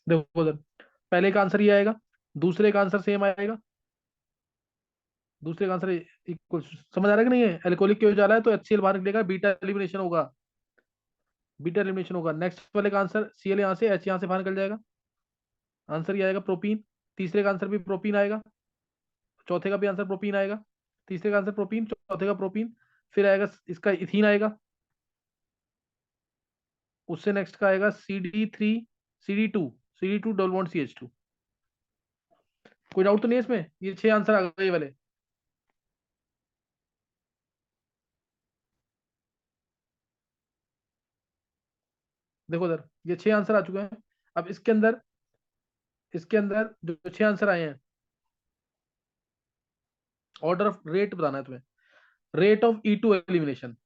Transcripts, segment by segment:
देखो उधर, पहले का आंसर ये आएगा, दूसरे का आंसर सेम आएगा, दूसरे का आंसर इक्वल। समझ आ रहा है कि नहीं है? एल्कोहलिक क्यों जा रहा है तो HCl बाहर निकलेगा, बीटा एलिमिनेशन होगा, बीटा एलिमिनेशन होगा। नेक्स्ट वाले का आंसर Cl यहाँ से, H यहाँ से बाहर निकल जाएगा, आंसर ये आएगा प्रोपीन। तीसरे का आंसर भी प्रोपीन आएगा, चौथे का भी आंसर प्रोपीन आएगा, तीसरे का आंसर प्रोपीन, चौथे का प्रोपीन, फिर आएगा इसका इथीन आएगा, उससे नेक्स्ट का आएगा CD3 CD2 double bond CH2। कोई डाउट तो नहीं है इसमें? ये 6 आंसर आ गए ये वाले। देखो उधर, ये 6 आंसर आ चुके हैं। अब इसके अंदर जो 6 आंसर आए हैं, ऑर्डर ऑफ रेट बताना है तुम्हें, रेट ऑफ E2 एलिमिनेशन।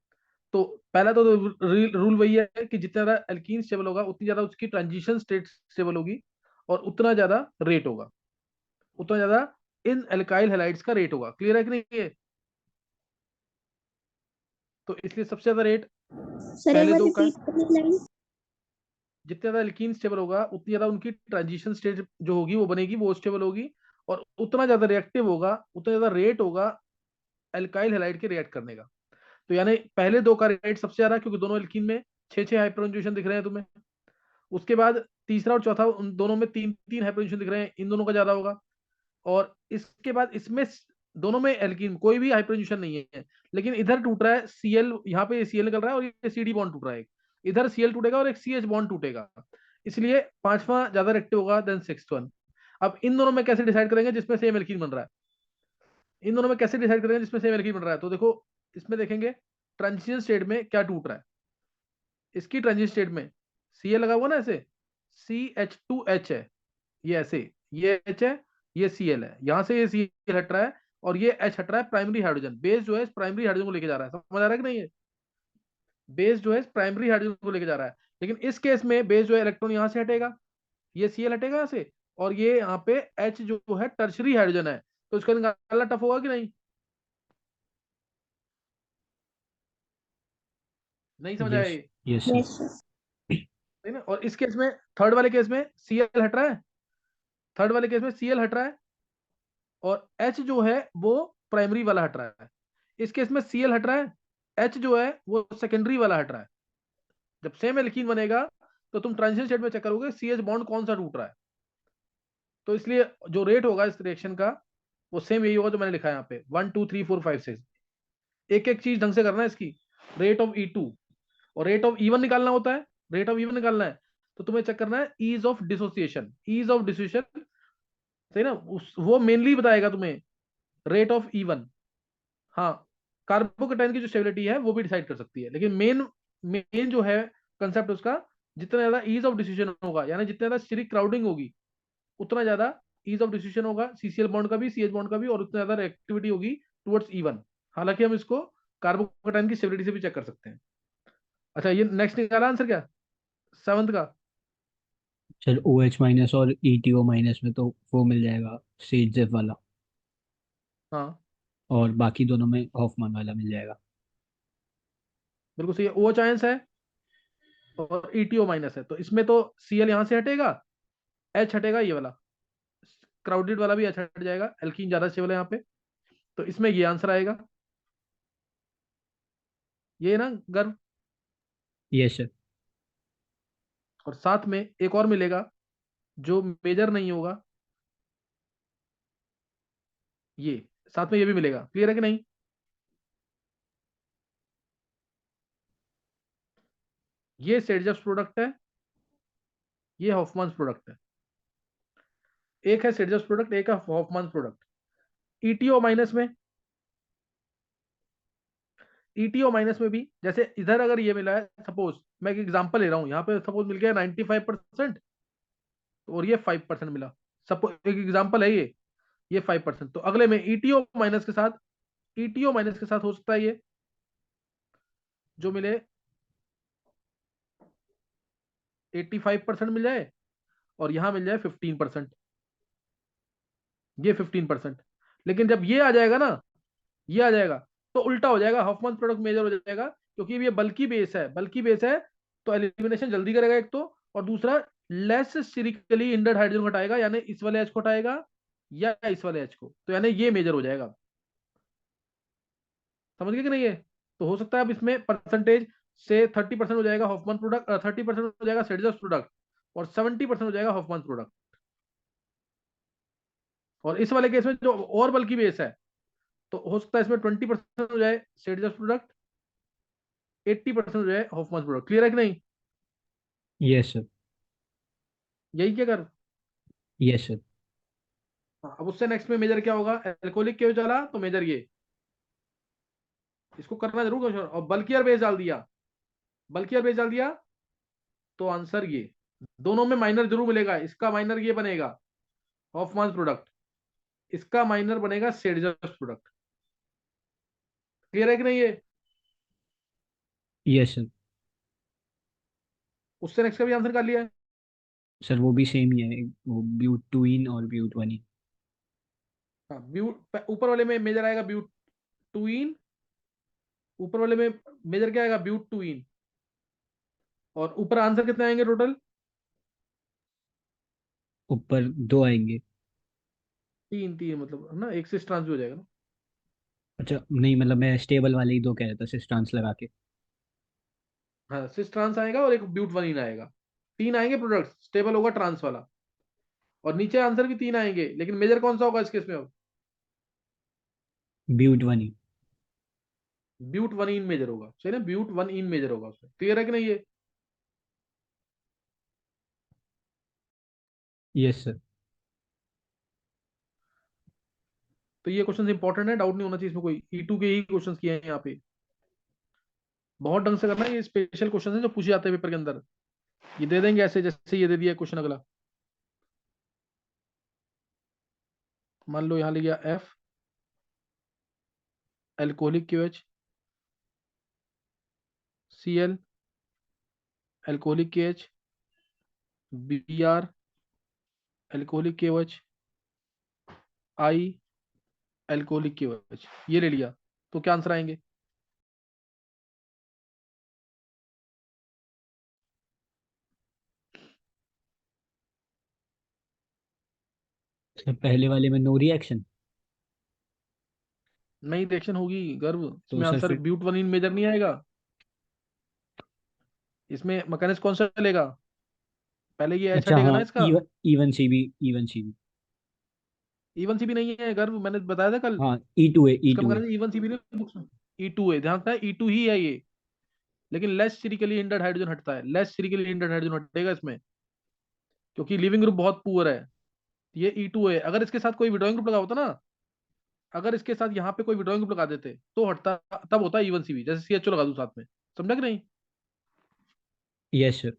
तो पहला तो रूल वही है कि जितना ज्यादा एल्कीन स्टेबल होगा उतनी ज्यादा उसकी ट्रांजिशन स्टेट स्टेबल होगी, और उतना ज्यादा रेट होगा, उतना ज्यादा इन एल्काइल हैलाइड्स का रेट होगा। क्लियर है कि नहीं ये? तो इसलिए सबसे ज्यादा रेट सर एक पहले बार दो का है। रिपीट करनी लाइन। जितने ज्यादा एल्कीन स्टेबल होगा उतनी ज्यादा उनकी ट्रांजिशन स्टेट जो होगी वो बनेगी, वो स्टेबल होगी, और उतना ज्यादा रिएक्टिव होगा, उतना ज्यादा रेट होगा एल्काइल हैलाइड के रिएक्ट करने का। तो यानी पहले दो का रेट सबसे ज्यादा, क्योंकि दोनों एल्कीन में 6 6 हाइपरजोनेशन दिख रहे हैं तुम्हें। उसके बाद तीसरा और चौथा, उन दोनों में 3 3 हाइपरजोनेशन दिख रहे हैं, इन दोनों का ज्यादा होगा। और इसके बाद इसमें दोनों में एल्कीन कोई भी हाइपरजोनेशन नहीं है, लेकिन इधर टूट रहा है Cl, यहाँ पे Cl निकल रहा है और ये CD बॉन्ड टूट रहा है, इधर Cl टूटेगा और एक CH बॉन्ड टूटेगा, इसलिए पांचवा ज्यादा रिएक्टिव होगा देन सिक्स्थ वन। अब इन दोनों में कैसे डिसाइड करेंगे जिसमें सेम एल्कीन बन रहा है? इन दोनों में कैसे डिसाइड करेंगे जिसमें सेम एल्कीन बन रहा है? तो देखो, इसमें देखेंगे ट्रांजिशन स्टेट में क्या टूट रहा है। इसकी ट्रांजिशन स्टेट में Cl लगा हुआ ना ऐसे, CH2H है, ये ऐसे, ये H है, ये Cl है, यहां से ये Cl हट रहा है और ये H हट रहा है। प्राइमरी हाइड्रोजन बेस जो है प्राइमरी हाइड्रोजन को लेके जा रहा है। समझ आ रहा है कि नहीं है? बेस जो है प्राइमरी हाइड्रोजन को लेके जा रहा है, लेकिन इस केस में बेस जो है इलेक्ट्रॉन यहां से हटेगा, ये Cl हटेगा यहाँ से, और ये यहाँ पे H जो है टर्शरी हाइड्रोजन है, तो इसका निकालना टफ होगा कि नहीं? नहीं समझ आया यस, ये? Yes sir. Yes sir. है ना? और इस केस में, थर्ड वाले केस में Cl हट रहा है, थर्ड वाले केस में Cl हट रहा है, और H जो है वो प्राइमरी वाला हट रहा है। इस केस में Cl हट रहा है, H जो है वो सेकेंडरी वाला हट रहा है। जब सेम एल्कीन बनेगा तो तुम ट्रांजिशन स्टेट में चेक करोगे CH बॉन्ड कौन सा टूट रहा है। तो इसलिए जो रेट होगा इस रिएक्शन का वो सेम यही होगा जो मैंने लिखा है यहाँ पे, 1 2 3 4 5 6। एक एक चीज ढंग से करना है इसकी। रेट ऑफ E2 और रेट ऑफ E1 निकालना होता है, रेट ऑफ E1 निकालना है तो तुम्हें चेक करना है ease of dissociation, ease of dissociation, सही ना? वो मेनली बताएगा तुम्हें रेट ऑफ E1। हाँ, कार्बोकेटाइन की जो स्टेबिलिटी है वो भी डिसाइड कर सकती है, लेकिन मेन मेन जो है कंसेप्ट उसका, जितना ज्यादा ईज ऑफ डिसीजन होगा, यानी जितना ज्यादा स्टेरिक क्राउडिंग होगी उतना ज्यादा ईज ऑफ डिसीजन होगा CCl बॉन्ड का भी, CH बॉन्ड का भी, और उतना ज्यादा रिएक्टिविटी होगी टुवर्ड्स E1। हालांकि हम इसको कार्बोकेटाइन की स्टेबिलिटी से भी चेक कर सकते हैं। अच्छा, ये नेक्स्ट निकाला आंसर क्या, सेवंथ का? सर OH माइनस और ETO माइनस में तो वो मिल जाएगा, सेजफ वाला, हाँ और बाकी दोनों में हॉफमैन वाला मिल जाएगा। बिल्कुल सही है, OH आयंस है और ETO माइनस है, तो इसमें तो Cl यहां से हटेगा, H हटेगा, ये वाला क्राउडेड वाला भी H हट जाएगा, एल्कीन ज्यादा स्टेबल है यहाँ पे, तो इसमें ये आंसर आएगा, ये ना गर्व। Yes sir. और साथ में एक और मिलेगा जो मेजर नहीं होगा, ये साथ में ये भी मिलेगा। क्लियर है कि नहीं? ये सेडजप्स प्रोडक्ट है, ये हॉफमैन्स प्रोडक्ट है। एक है सेडजप्स प्रोडक्ट, एक है हॉफमैन्स प्रोडक्ट। ईटीओ माइनस में, ईटीओ माइनस में भी जैसे इधर अगर ये मिला है, सपोज मैं एक एग्जांपल ले रहा हूं, यहाँ पे सपोज मिल गया 95%, और ये 5% मिला, सपोज एक एग्जांपल है ये 5%, तो अगले में ईटीओ माइनस के साथ हो सकता है ये जो मिले 85% मिल जाए, और यहां मिल जाए 15%, ये 15%। लेकिन जब ये आ जाएगा ना, ये आ जाएगा, तो उल्टा हो जाएगा, हॉफमैन प्रोडक्ट मेजर हो जाएगा, क्योंकि ये बल्की बेस है, बल्की बेस है, तो एलिमिनेशन जल्दी करेगा एक तो, और दूसरा लेस स्टेरिकली इंडर्ड हाइड्रोजन हटाएगा, यानी इस वाले एच को हटाएगा या इस वाले एच को, तो यानी ये मेजर हो जाएगा। समझ गए कि नहीं है? तो हो सकता है अब इसमें परसेंटेज से 30% हो जाएगा हॉफमैन प्रोडक्ट, 30% हो जाएगा सेडजर्स प्रोडक्ट, और 70% हो जाएगा हॉफमैन प्रोडक्ट। और इस वाले केस में जो और बल्कि बेस है, तो हो सकता है इसमें 20% हो जाए सेडजर्स प्रोडक्ट, 80% हो जाए हॉफमैन प्रोडक्ट। क्लियर है कि नहीं? Yes sir. यही क्या कर। Yes sir. हाँ, अब उससे नेक्स्ट में मेजर क्या होगा, एल्कोहलिक केव चला तो मेजर ये, इसको करना जरूर क्वेश्चन। और बल्कियर बेस डाल दिया, बल्कियर बेस डाल दिया, तो आंसर ये। दोनों में माइनर जरूर मिलेगा, इसका माइनर ये बनेगा हॉफमैन प्रोडक्ट, इसका माइनर बनेगा सेडजर्स प्रोडक्ट। क्लियर है कि नहीं ये? Yes sir. उससे नेक्स्ट का भी आंसर कर लिया है। सर वो भी सेम ही है, वो ब्यूटूइन और ब्यूटवनी। हाँ, ऊपर वाले में मेजर आएगा ब्यूटूइन, ऊपर वाले में मेजर क्या आएगा, ब्यूटूइन। और ऊपर आंसर कितने आएंगे टोटल? ऊपर दो आएंगे। तीन, तीन मतलब है ना, एक से ट्रांस भी हो जाएगा ना। अच्छा नहीं, मतलब मैं स्टेबल वाले ही दो कह रहा था सिस्टांस लगा के। हाँ, सिस ट्रांस आएगा और एक ब्यूट वनीन आएगा। तीन आएंगे प्रोडक्ट, स्टेबल होगा ट्रांस वाला। और नीचे आंसर भी तीन आएंगे, लेकिन मेजर कौन सा होगा इस केस में अब? ब्यूटवनी। ब्यूट वन इन मेजर होगा, सही ना, ब्यूट वन इन मेजर होगा उसमें। क्लियर है कि नहीं ये? Yes sir. तो ये क्वेश्चन इंपॉर्टेंट है, डाउट नहीं होना चाहिए इसमें कोई। E2 के ही क्वेश्चन किए हैं यहाँ पे। बहुत ढंग से करना है, ये स्पेशल क्वेश्चन है जो पूछे जाते हैं पेपर के अंदर। ये दे देंगे ऐसे जैसे ये दे दिया क्वेश्चन अगला। मान लो यहाँ लिया F, alcoholic QH, Cl, alcoholic KH, Br, alcoholic KOH, I, alcoholic KOH, ये ले लिया। तो क्या आंसर आएंगे? सर पहले वाले में नो रिएक्शन। नहीं, रिएक्शन होगी गर्व, तो इसमें सर आंसर फिर। ब्यूट वन इन मेजर नहीं आएगा। इसमें मैकेनिज्म कौन सा चलेगा? पहले ये एच अच्छा हटेगा हाँ, ना इसका। इवन इवन सी भी, इवन सी भी। इवन सी भी नहीं है गर्व, मैंने बताया था कल। हाँ ई टू है, ई इसका टू है। मैकेनिज्म इवन सी भी नहीं, बुक्स में E2 है, ध्यान रखना E2 ही है ये। लेकिन लेस स्टेरिकली हिंडर्ड हाइड्रोजन हटता है, लेस स्टेरिकली हिंडर्ड हाइड्रोजन हटेगा इसमें, क्योंकि लिविंग ग्रुप बहुत पुअर है। ये E2 है। अगर इसके साथ कोई विड्रॉइंग ग्रुप लगा होता ना, अगर इसके साथ यहाँ पे कोई विड्रॉइंग ग्रुप लगा देते तो हटता, तब होता इवन सीवी, जैसे CHO लगा दूं साथ में। समझा कि नहीं? Yes sir.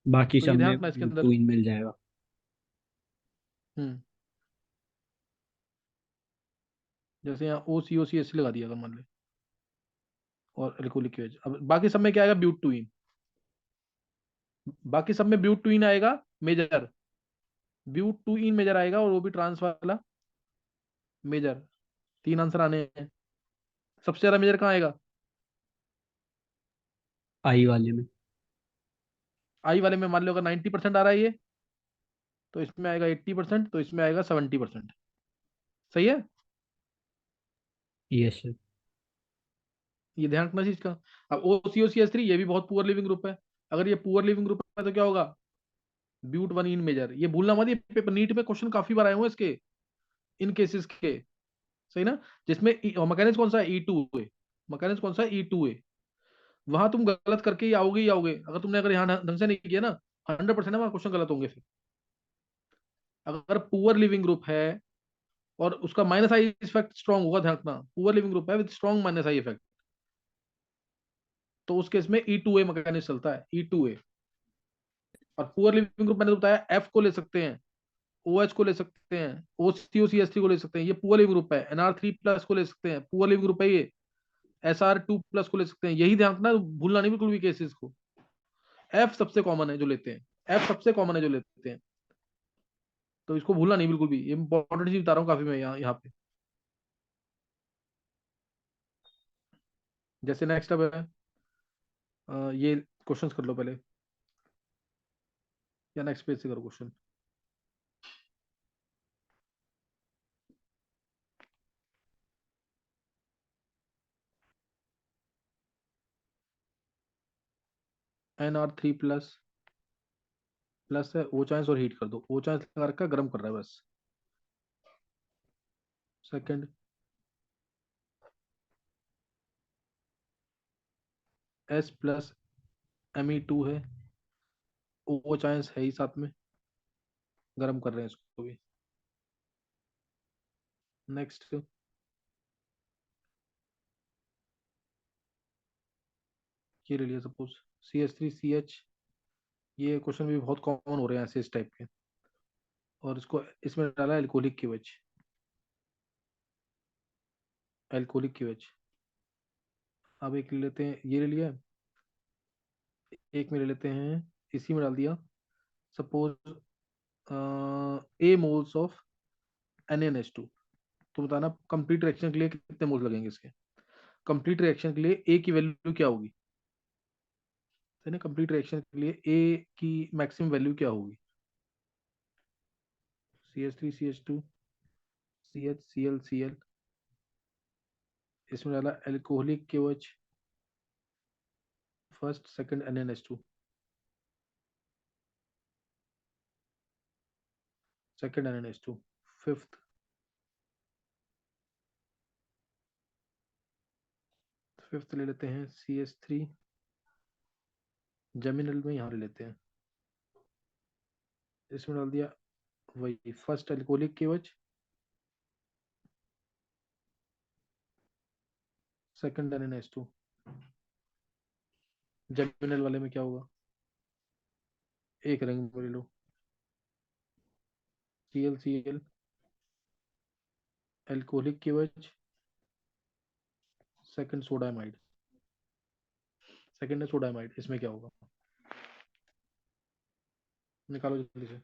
बाकी तो सब ये ध्यान में रखना इसके अंदर। ब्यूटूइन मिल जाएगा। हम्म। जैसे यहाँ OCOCH लगा दिया अगर मान ले, और एल्कोहलिक एज। अब बाकी सब में क्या आएगा, ब्यूटूइन। बाकी सब में ब्यूटूइन आएगा मेजर, ब्यूटूइन मेजर आएगा, और वो भी ट्रांस वाला मेजर। तीन आंसर आने हैं। सबसे ज्यादा मेजर कहाँ आएगा? आई वाले में। आई वाले में मान लो अगर 90% आ रहा है ये, तो इसमें आएगा 80%, तो इसमें आएगा 70%। सही है। Yes sir. ये ध्यान रखना चीज का। अब OCOCH3 ये भी बहुत पुअर लिविंग ग्रुप है। अगर ये पुअर लिविंग ग्रुप है तो क्या होगा, ब्यूट वन इन मेजर। ये भूलना मत, ये पेपर नीट में क्वेश्चन काफी बार आए हुए हैं इसके, इन केसेस के। सही ना। जिसमें मैकेनिज्म कौन सा है, E2 है। मैकेनिज्म कौन सा है, E2 है। वहां तुम गलत करके ही आओगे अगर तुमने, अगर यहाँ ढंग से नहीं किया ना, 100% है वहां क्वेश्चन गलत होंगे फिर। अगर पुअर लिविंग ग्रुप है और उसका माइनस आई इफेक्ट स्ट्रॉन्ग होगा, ध्यान रखना, पुअर लिविंग ग्रुप है with strong minus I effect, तो उस केस में E2A मैकेनिज्म चलता है, E2A। और पुअर लिविंग ग्रुप मैंने बताया, F को ले सकते हैं, OH को ले सकते हैं, OCOCH3 को ले सकते हैं, ये पुअर लिविंग ग्रुप है। NR3+ को ले सकते हैं, पुअर लिविंग ग्रुप है ये। SR2+ को ले सकते हैं। यही ध्यान रखना, भूलना नहीं बिल्कुल भी केसेस को। F सबसे कॉमन है जो लेते हैं, F सबसे कॉमन है जो लेते हैं। तो इसको भूलना नहीं बिल्कुल भी, ये इंपॉर्टेंट चीज बता रहा हूँ काफी मैं यहाँ यहाँ पे। जैसे नेक्स्ट अब है ये क्वेश्चंस कर लो पहले, या नेक्स्ट पेज से करो क्वेश्चन। NR3 प्लस है, ओ चांस और हीट कर दो, ओ चांस लगा रखा है, गर्म कर रहा है बस। सेकंड S+Me2 है, ओ चांस है ही साथ में, गर्म कर रहे हैं इसको भी। नेक्स्ट, ये ले लिया सपोज CH3CH। ये क्वेश्चन भी बहुत कॉमन हो रहे हैं ऐसे इस टाइप के, और इसको इसमें डाला एल्कोहलिक की वजह, एल्कोहलिक की वजह। अब एक ले लेते हैं, ये ले लिया, एक में ले लेते हैं, इसी में डाल दिया suppose A moles of NaNH2। तो बताना कंप्लीट रिएक्शन के लिए कितने मोल्स लगेंगे इसके। कंप्लीट रिएक्शन के लिए ए की वैल्यू क्या होगी, है ना, कंप्लीट रिएक्शन के लिए ए की मैक्सिमम वैल्यू क्या होगी। CH3CH2 CHClCl, इसमें डाला alcoholic KOH, first second NaNH2, second NaNH2, fifth, fifth ले लेते हैं CH3, जेमिनल में यहाँ ले लेते हैं, इसमें डाल दिया वही first alcoholic KOH, second NaNH2। Geminal वाले में क्या होगा, एक रंग बोल लो, ClCl, alcoholic KOH, second sodamide, second है सोडामाइड, इसमें क्या होगा, निकालो जल्दी से।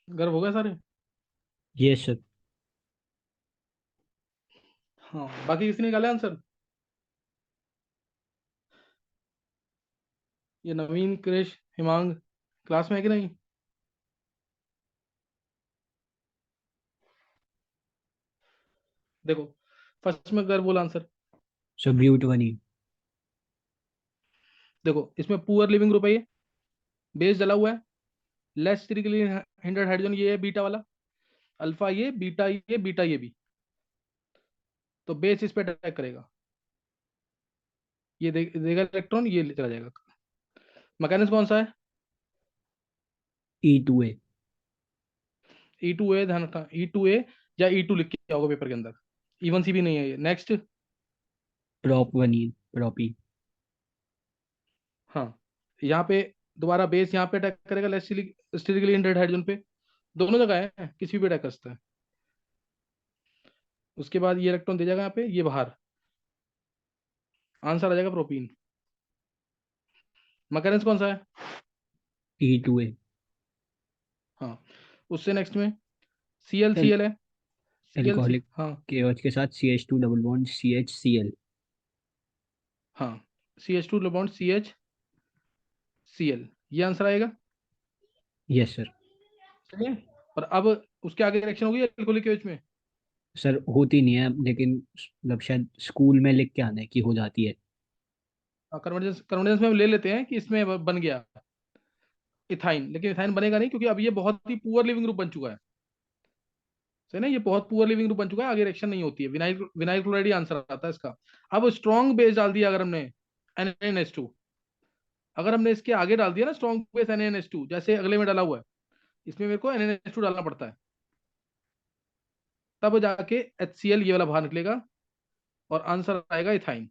गर्व हो गए सारे। ये सर। हाँ, बाकी किसने निकाला आंसर। ये नवीन, क्रिश, हिमांग क्लास में है कि नहीं? देखो, फर्स्ट में अगर बोल आंसर। सर ब्यूट बनी। देखो, इसमें पुअर लिविंग ग्रुप है, ये बेस डला हुआ है। लेस स्टेरिकली हिंडर्ड हाइड्रोजन ये है बीटा वाला, अल्फा ये, बीटा ये, बीटा ये भी। तो बेस इस पे अटैक करेगा, ये देगा इलेक्ट्रॉन, ये चला जाएगा। मैकेनिज्म कौन सा है? E2A। ई टू ए, ध्यान रखना, ई टू ए या ई टू लिख के आओगे पेपर के अंदर। इवन सी भी नहीं है ये। नेक्स्ट। प्रॉप बनी। प्रॉपी। हाँ, यहाँ पे दोबारा बेस यहाँ पे अटैक करेगा लेस स्टेरिकली हिंडर्ड हाइड्रोजन पे। दोनों जगह है, किसी भी अटैक कर सकता है। उसके बाद ये इलेक्ट्रॉन दे जाएगा यहाँ पे, ये बाहर। आंसर आ जाएगा प्रोपीन। मैकेनिज्म कौन सा है? E2A। हाँ। उससे नेक्स्ट में C L C sir L है। सी एल सी, एल्कोहलिक हाँ। केओच के साथ CH2 डबल बॉन्ड CHCl। हाँ, C H two bond C H C L, ये आंसर आएगा। Yes sir. सही है। और अब उसके आगे रिएक्शन होगी अल्कोहलिक एच में। सर होती नहीं है, लेकिन मतलब शायद स्कूल में लिख के आना है कि हो जाती है। कन्वर्जेंस, कन्वर्जेंस में हम ले लेते हैं कि इसमें बन गया इथाइन, लेकिन इथाइन बनेगा नहीं क्योंकि अब ये बहुत ही पुअर लिविंग ग्रुप बन चुका है। सही ना, ये बहुत पुअर लिविंग ग्रुप बन चुका है, आगे रिएक्शन नहीं होती है। विनाइल विनाइल क्लोराइड ही आंसर आता है इसका। अब स्ट्रॉन्ग बेस डाल दिया अगर हमने, NaNH2, अगर हमने इसके आगे डाल दिया ना स्ट्रॉन्ग बेस NaNH2, जैसे अगले में डाला हुआ है, इसमें मेरे को NaNH2 डालना पड़ता है, तब जाके HCl ये वाला बाहर निकलेगा और आंसर आएगा इथाइन।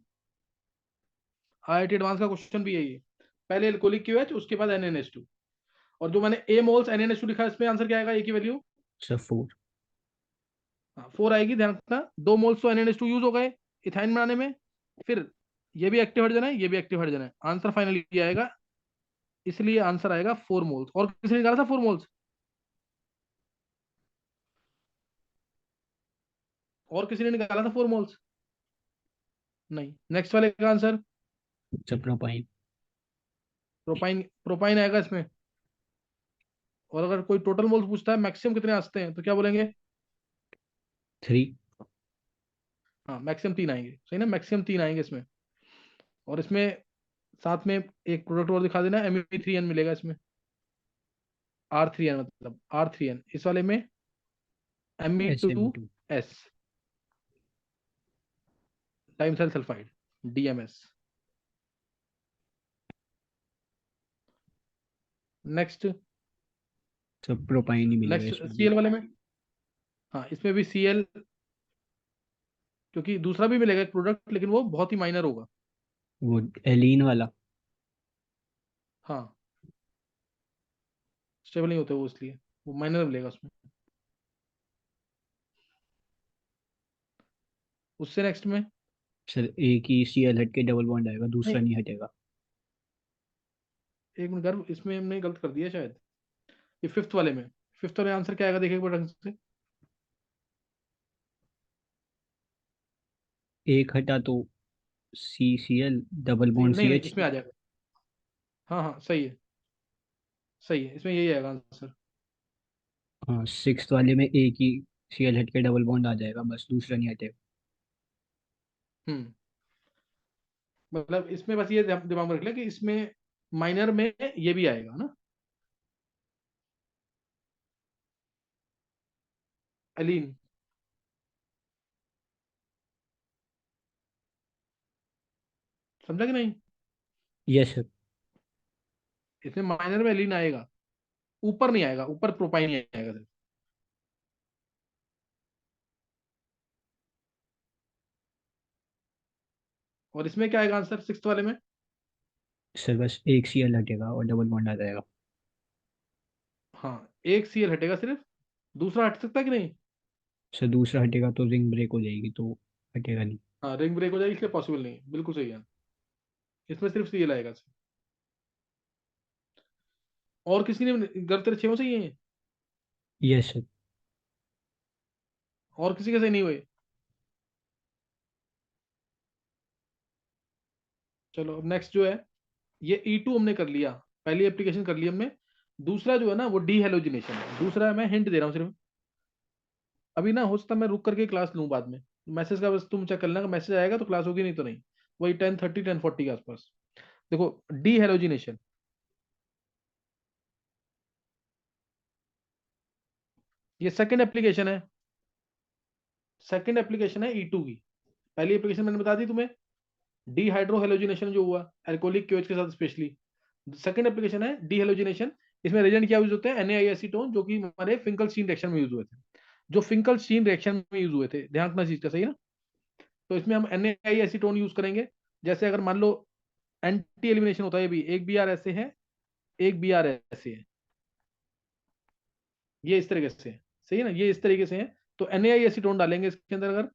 IIT एडवांस का क्वेश्चन भी यही है, पहले एल्कोहलिक क्यू एच, उसके बाद NaNH2। और जो मैंने ए मोल्स NaNH2 लिखा है, इसमें आंसर क्या आएगा, ए की वैल्यू? सर 4। हाँ, 4 आएगी, ध्यान रखना। 2 मोल्स तो NaNH2 यूज हो गए इथाइन बनाने में। फिर ये भी एक्टिव हाइड्रोजन है, ये भी एक्टिव हाइड्रोजन है, आंसर फाइनली ये आएगा। इसलिए आंसर आएगा 4 मोल्स। और किसी ने निकाला था 4 मोल्स? और किसी ने निकाला था 4 मोल्स? नहीं। नेक्स्ट वाले का answer sir propyne. Propyne, propyne आएगा इसमें। और अगर कोई टोटल मोल्स पूछता है मैक्सिमम कितने आते हैं, तो क्या बोलेंगे? 3। हाँ, मैक्सिमम 3 आएंगे, सही ना, मैक्सिमम 3 आएंगे इसमें। और इसमें साथ में एक प्रोडक्ट और दिखा देना, Me3N मिलेगा इसमें। R3N, मतलब R3N इस वाले में, Me2 SN2। S dimethyl sulphide, DMS। Next. Sir propyne ही मिलेगा नेक्स्ट इसमें भी। Cl वाले में, हाँ इसमें भी Cl, क्योंकि दूसरा भी मिलेगा एक प्रोडक्ट, लेकिन वो बहुत ही माइनर होगा। वो एलीन वाला। हाँ, स्टेबल नहीं होते वो, इसलिए वो माइनर मिलेगा उसमें। उससे नेक्स्ट में, सर एक ही Cl हट के डबल बॉन्ड आएगा, दूसरा नहीं, नहीं हटेगा। एक मिनट गर्भ, इसमें हमने गलत कर दिया शायद। ये फिफ्थ वाले में, फिफ्थ वाले आंसर क्या आएगा, देखिए एक बार ढंग से। एक हटा तो CCl डबल बॉन्ड नहीं नहीं, CH। इसमें आ जाएगा। हाँ हाँ, सही है, सही है, इसमें यही आएगा आंसर। हाँ, सिक्स वाले में एक ही Cl हट के डबल बॉन्ड आ जाएगा, बस दूसरा नहीं हटेगा। हम्म। मतलब इसमें बस ये दिमाग में रख ले कि इसमें माइनर में ये भी आएगा ना, एलीन। समझा कि नहीं? Yes sir. इसमें माइनर में एलीन आएगा, ऊपर नहीं आएगा, ऊपर प्रोपाइन ही आएगा सिर्फ। और इसमें क्या आएगा आंसर सिक्स वाले में? सर बस एक Cl हटेगा और डबल बॉन्ड आ जाएगा। हाँ, एक Cl हटेगा सिर्फ, दूसरा हट सकता है कि नहीं? सर दूसरा हटेगा तो रिंग ब्रेक हो जाएगी, तो हटेगा नहीं। हाँ, रिंग ब्रेक हो जाएगी, इसलिए पॉसिबल नहीं है, बिल्कुल सही है। इसमें सिर्फ Cl आएगा। और किसी ने गर्भ तेरे 6 सही है? Yes sir. और किसी के सही नहीं हुए? चलो अब नेक्स्ट जो है, ये E2 हमने कर लिया, पहली एप्लीकेशन कर ली हमने। दूसरा जो है ना वो डी हेलोजिनेशन है। दूसरा मैं हिंट दे रहा हूँ सिर्फ, अभी ना हो सकता है मैं रुक करके क्लास लूँ बाद में, मैसेज का बस तुम चेक कर लेना, मैसेज आएगा तो क्लास होगी, नहीं तो नहीं। वही 10:30 10:40 के आसपास। देखो, डी हेलोजिनेशन, ये सेकंड एप्लीकेशन है। सेकंड एप्लीकेशन है E2 की। पहली एप्लीकेशन मैंने बता दी तुम्हें, डी हाइड्रो हेलोजिनेशन जो हुआ एल्कोहलिक क्योच के साथ स्पेशली। सेकंड एप्लीकेशन है डी हेलोजिनेशन। इसमें रेजेंट क्या यूज होते हैं, NaI जो कि हमारे फिंकलस्टीन रिएक्शन में यूज हुए थे, जो फिंकलस्टीन रिएक्शन में यूज हुए थे, ध्यान रखना चीज का, सही ना। तो इसमें हम NaI यूज करेंगे। जैसे अगर मान लो एंटी एलिमिनेशन होता है, भी एक बी आर ऐसे है, एक बी आर ऐसे है, ये इस तरीके से है, सही है ना, ये इस तरीके से है। तो NaI डालेंगे इसके अंदर अगर,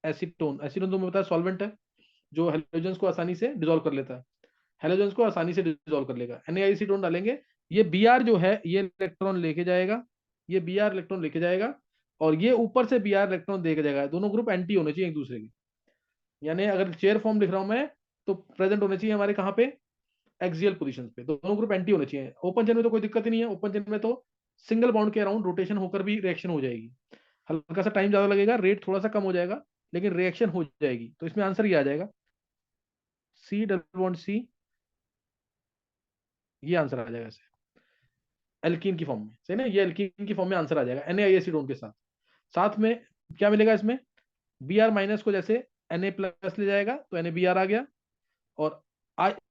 एसीटोन, एसीटोन तो मैं बताया सॉल्वेंट है, जो हेलोजेंस को आसानी से डिसॉल्व कर लेता है, हेलोजेंस को आसानी से डिसॉल्व कर लेगा। NaI डालेंगे, ये Br जो है ये इलेक्ट्रॉन लेके जाएगा, ये Br इलेक्ट्रॉन लेके जाएगा, और ये ऊपर से Br इलेक्ट्रॉन देके जाएगा। दोनों ग्रुप एंटी होने चाहिए एक दूसरे के, यानी अगर चेयर फॉर्म लिख रहा हूं मैं, तो प्रेजेंट होने चाहिए हमारे कहाँ पे, एक्सियल पोजीशन पे, दोनों ग्रुप एंटी होने चाहिए। ओपन चेन में तो कोई दिक्कत ही नहीं है, ओपन चेन में तो सिंगल बॉन्ड के अराउंड रोटेशन होकर भी रिएक्शन हो जाएगी, हल्का सा टाइम ज्यादा लगेगा, रेट थोड़ा सा कम हो जाएगा, लेकिन रिएक्शन हो जाएगी। तो इसमें आंसर ये आ जाएगा, सी डबल बॉन्ड सी, ये आंसर आ जाएगा इसे, एल्कीन की फॉर्म में, सही ना, ये एल्कीन की फॉर्म में आंसर आ जाएगा NaI के साथ। साथ में क्या मिलेगा इसमें, Br- को जैसे Na+ ले जाएगा तो NaBr आ गया, और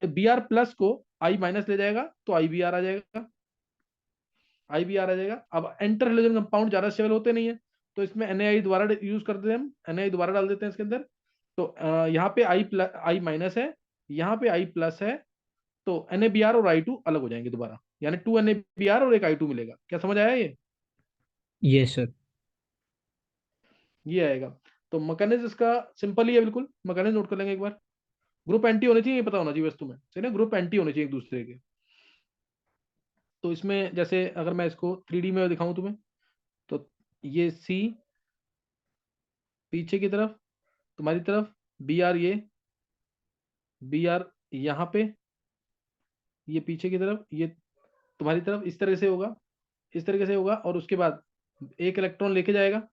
Br+ को I- ले जाएगा तो IBr आ जाएगा, IBr आ जाएगा। अब एंटर हेलोजन कंपाउंड ज्यादा स्टेबल होते नहीं है, तो इसमें Na दोबारा यूज करते हैं हम, Na दोबारा डाल देते हैं इसके अंदर। तो यहाँ पे I- है, यहाँ पे I+ है, तो NaBr और I2 अलग हो जाएंगे दोबारा, यानी 2 NaBr और एक I2 मिलेगा। क्या समझ आया ये? Yes sir. ये आएगा। तो मैकेनिज्म इसका सिंपल ही है बिल्कुल, मैकेनिज्म नोट कर लेंगे एक बार। ग्रुप एंटी होने चाहिए, ये पता होना चाहिए बस तुम्हें, सही ना, ग्रुप एंटी होने चाहिए एक दूसरे के। तो इसमें जैसे अगर मैं इसको 3D में दिखाऊं तुम्हें, तो ये सी पीछे की तरफ, तुम्हारी तरफ, Br ये, Br यहाँ पे, ये पीछे की तरफ, ये तुम्हारी तरफ, इस तरह से होगा, इस तरीके से होगा। और उसके बाद एक इलेक्ट्रॉन लेके जाएगा,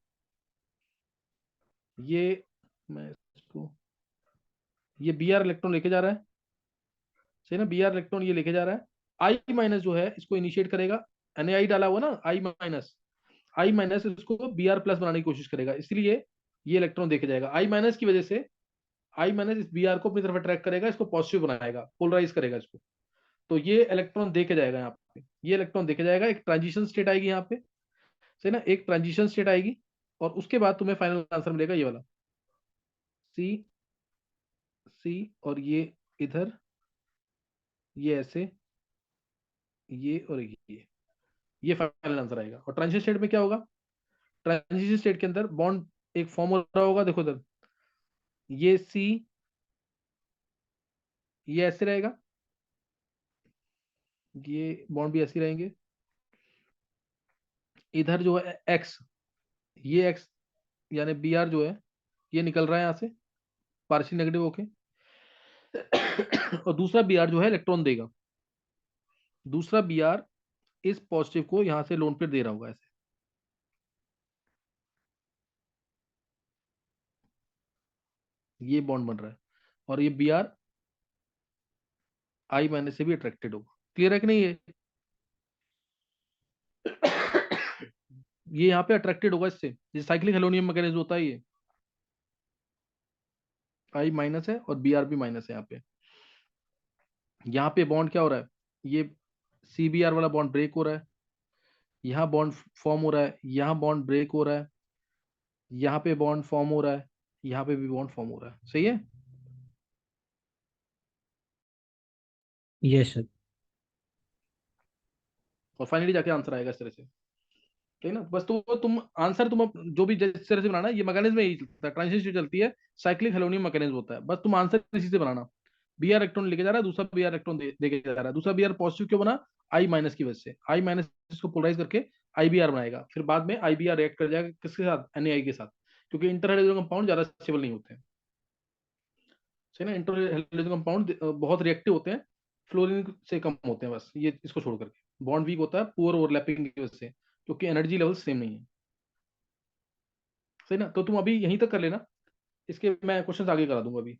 ये, मैं इसको, ये Br इलेक्ट्रॉन लेके जा रहा है, सही ना, Br इलेक्ट्रॉन ये लेके जा रहा है। I- जो है इसको इनिशिएट करेगा, Na डाला हुआ ना, I- इसको Br+ बनाने की कोशिश करेगा, इसलिए ये इलेक्ट्रॉन देके जाएगा। I- की वजह से I- इस Br को अपनी तरफ अट्रैक्ट करेगा, इसको पॉजिटिव बनाएगा, पोलराइज करेगा इसको। तो ये इलेक्ट्रॉन देके जाएगा यहाँ पे, ये इलेक्ट्रॉन देके जाएगा, एक ट्रांजिशन स्टेट आएगी यहाँ पे, सही ना, एक ट्रांजिशन स्टेट आएगी। और उसके बाद तुम्हें फाइनल आंसर मिलेगा ये वाला, सी, सी, और इधर, ये ऐसे, ये और ये फाइनल आंसर आएगा। और ट्रांजिशन स्टेट में क्या होगा, ट्रांजिशन स्टेट के अंदर बॉन्ड एक फॉर्म हो रहा होगा, देखो इधर, ये सी, ये ऐसे रहेगा, ये बॉन्ड भी ऐसे ही रहेंगे। इधर जो है एक्स, ये एक्स, यानी Br जो है ये निकल रहा है यहाँ से पार्शियल नेगेटिव होके, और दूसरा Br जो है इलेक्ट्रॉन देगा, दूसरा Br इस पॉजिटिव को यहाँ से लोन पेयर दे रहा होगा ऐसे, ये बॉन्ड बन रहा है, और ये Br I- से भी अट्रैक्टेड होगा। क्लियर है कि नहीं ये? ये यहाँ पे अट्रैक्टेड होगा इससे, ये साइक्लिक हेलोनियम मैकेनिज्म होता है ये, I- है और Br भी माइनस है यहाँ पे। यहाँ पे बॉन्ड क्या हो रहा है, ये CBr वाला बॉन्ड ब्रेक हो रहा है, यहाँ बॉन्ड फॉर्म हो रहा है, यहाँ बॉन्ड ब्रेक हो रहा है, यहाँ पे बॉन्ड फॉर्म हो रहा है, यहाँ पे भी बॉन्ड फॉर्म हो रहा है, सही है। Yes sir. और फाइनली जाके आंसर आएगा इस तरह से, ठीक है ना। बस तो तुम आंसर तुम जो भी जिस तरह से बनाना, ये मैकेनिज्म यही चलता है, ट्रांजिशन चलती है, साइक्लिक हेलोनियम मैकेनिज्म होता है, बस तुम आंसर इसी से बनाना। Br इलेक्ट्रॉन लेके जा रहा है, दूसरा Br इलेक्ट्रॉन दे के जा रहा है, दूसरा Br पॉजिटिव क्यों बना, I- की वजह से, I- इसको पोलराइज करके IBr बनाएगा, फिर बाद में IBr रिएक्ट कर जाएगा किसके साथ, Na के साथ, क्योंकि इंटरहेलोजन कंपाउंड ज्यादा स्टेबल नहीं होते हैं। सही ना। इंटर हेलोजन कंपाउंड बहुत रिएक्टिव होते हैं, फ्लोरीन से कम होते हैं, बस ये इसको छोड़ करके बॉन्ड वीक होता है पुअर ओवरलैपिंग की वजह से, क्योंकि एनर्जी लेवल सेम नहीं है। सही ना, तो तुम अभी यहीं तक कर लेना, इसके मैं क्वेश्चन आगे करा दूंगा अभी।